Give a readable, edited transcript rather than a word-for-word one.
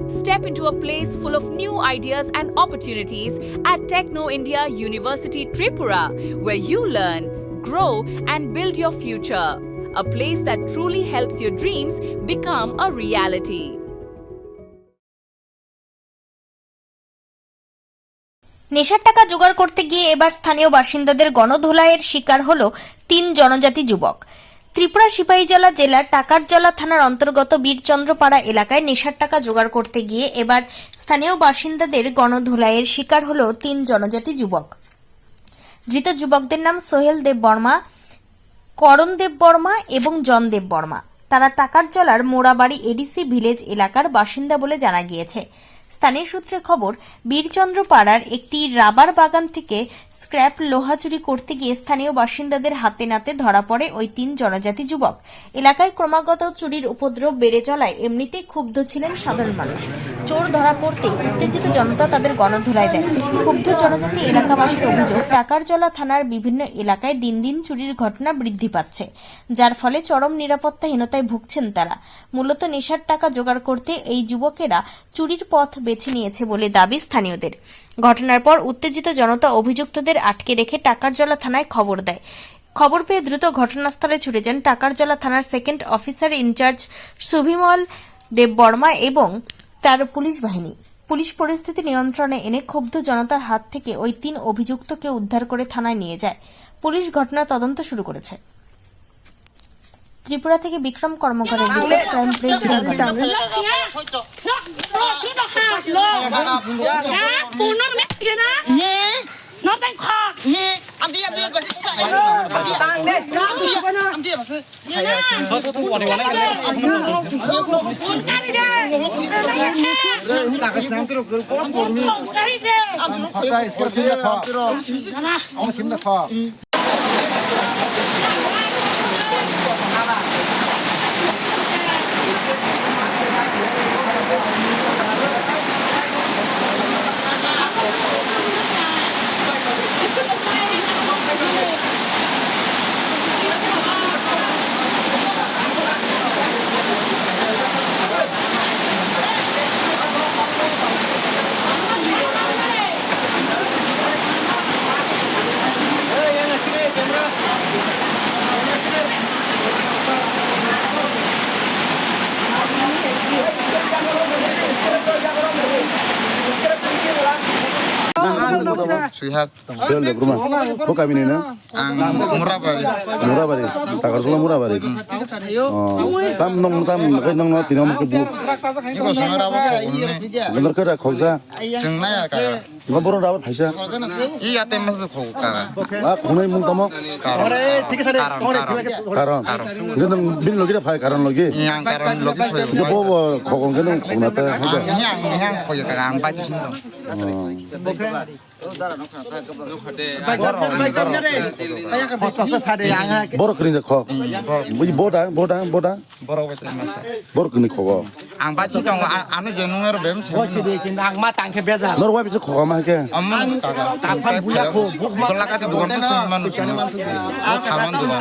Step into a place full of new ideas and opportunities at Techno India University Tripura, where you learn, grow, and build your future. A place that truly helps your dreams become a reality. নেশার টাকা জোগাড় করতে গিয়ে এবার স্থানীয় বাসিন্দাদের গণধোলাইয়ের শিকার হলো 3 জনজাতি যুবক। ত্রিপুরা সিপাহীজলা জেলার টাকারজলা থানার অন্তর্গত বীরচন্দ্রপাড়া এলাকায় নেশার টাকা জোগাড় করতে গিয়ে এবার স্থানীয় বাসিন্দাদের গণধোলাইয়ের শিকার হলো 3 জনজাতি যুবক। ধৃত যুবকদের নাম সোহেল দেব বর্মা, করণ দেব বর্মা এবং জন দেব বর্মা। তারা টাকারজলার মোড়াবাড়ি এডিসি ভিলেজ এলাকার বাসিন্দা বলে জানা গিয়েছে। স্থানীয় সূত্রে খবর, বীরচন্দ্রপাড়ার একটি রাবার বাগান থেকে স্ক্র্যাপ লোহা চুরি করতে গিয়ে স্থানীয় বাসিন্দাদের হাতে নাতে ধরা পড়ে ওই 3 জনজাতি যুবক। এলাকায় ক্রমাগত চুরির উপদ্রব বেড়ে চলায় এমনিতেই ক্ষুব্ধ ছিলেন সাধারণ মানুষ। চোর ধরা পড়তে উত্তেজিত জনতা তাদের গণধোলাই দেয়। ক্ষুব্ধ জনজাতি এলাকাবাসীর অভিযোগ, টাকারজলা থানার বিভিন্ন এলাকায় দিন দিন চুরির ঘটনা বৃদ্ধি পাচ্ছে, যার ফলে চরম নিরাপত্তাহীনতায় ভুগছেন তারা। মূলত নেশার টাকা জোগাড় করতে এই যুবকেরা চুরির পথ বেছে নিয়েছে বলে দাবি স্থানীয়দের। ঘটনার পর উত্তেজিত জনতা অভিযুক্তদের আটকে রেখে টাকারজলা থানায় খবর দেয়। খবর পেয়ে দ্রুত ঘটনাস্থলে ছুটে যান টাকারজলা থানার সেকেন্ড অফিসার ইনচার্জ সুভিমল দেব বর্মা এবং তার পুলিশ বাহিনী। পুলিশ পরিস্থিতি নিয়ন্ত্রণে এনে ক্ষুব্ধ জনতার হাত থেকে ওই 3 অভিযুক্তকে উদ্ধার করে থানায় নিয়ে যায়। পুলিশ ঘটনার তদন্ত শুরু করেছে। ত্রিপুরা থেকে বিক্রম কর্মকারের report, crime press. Suhat. Soal dek rumah. Kok kami ini na? Murah bari. Murah bari. Takar sula murah bari. Oh, tam kayak nong tinong ke bu. Iko sungai rawa kogune. Bener ke rak khogsa? Sungai ya kaya. Nggak boron rawat haisa. Iya temas kog kaya. Ah, khonai mung tamo. Karon. Karon. Itu nong bin logi dah phai karon logi. Yang karon logi koy. Itu bobo khogong ke nong khogna ta. Yang koy kang baju sino. Boro kini kho. Buji boda. Boro bete masa. Boro kini khogo. Ang baju dong anu jenungar bem. Nor wa bisa khoga mah ke. Amman kaga. Tapan buya ko. Tolak ati dugon tu cuman. Kaman dugon.